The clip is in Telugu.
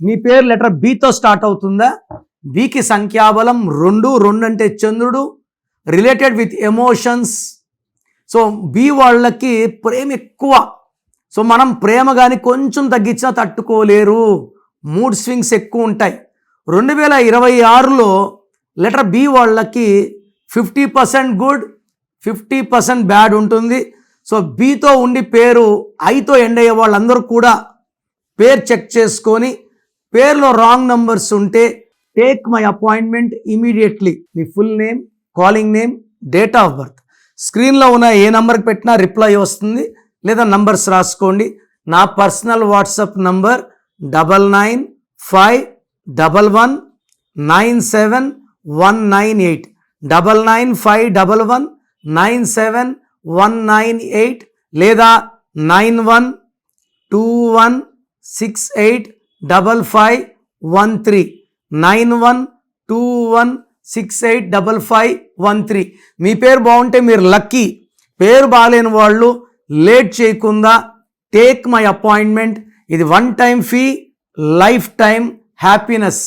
మీ పేరు లెటర్ బితో స్టార్ట్ అవుతుందా? బికి సంఖ్యాబలం 2, 2 అంటే చంద్రుడు, రిలేటెడ్ విత్ ఎమోషన్స్. సో బి వాళ్ళకి ప్రేమ ఎక్కువ. సో మనం ప్రేమ కానీ కొంచెం తగ్గించినా తట్టుకోలేరు, మూడ్ స్వింగ్స్ ఎక్కువ ఉంటాయి. 2026లో లెటర్ బి వాళ్ళకి 50% గుడ్, 50% బ్యాడ్ ఉంటుంది. సో బితో ఉండి పేరు ఐతో ఎండ్ అయ్యే వాళ్ళందరూ కూడా పేరు చెక్ చేసుకొని పేరులో రాంగ్ నంబర్స్ ఉంటే take my appointment immediately. Me full name, calling name, date of birth, స్క్రీన్లో ఉన్న ఏ నంబర్కి పెట్టినా రిప్లై వస్తుంది, లేదా నంబర్స్ రాసుకోండి. నా పర్సనల్ వాట్సాప్ నంబర్ 9951197198, 9951197198, లేదా 9121685513, 9121685513. మీ పేరు బాగుంటే మీరు లక్కీ. పేరు బాగాలేని వాళ్ళు లేట్ చేయకుండా టేక్ మై అపాయింట్మెంట్. ఇది 1 time fee, life time happiness.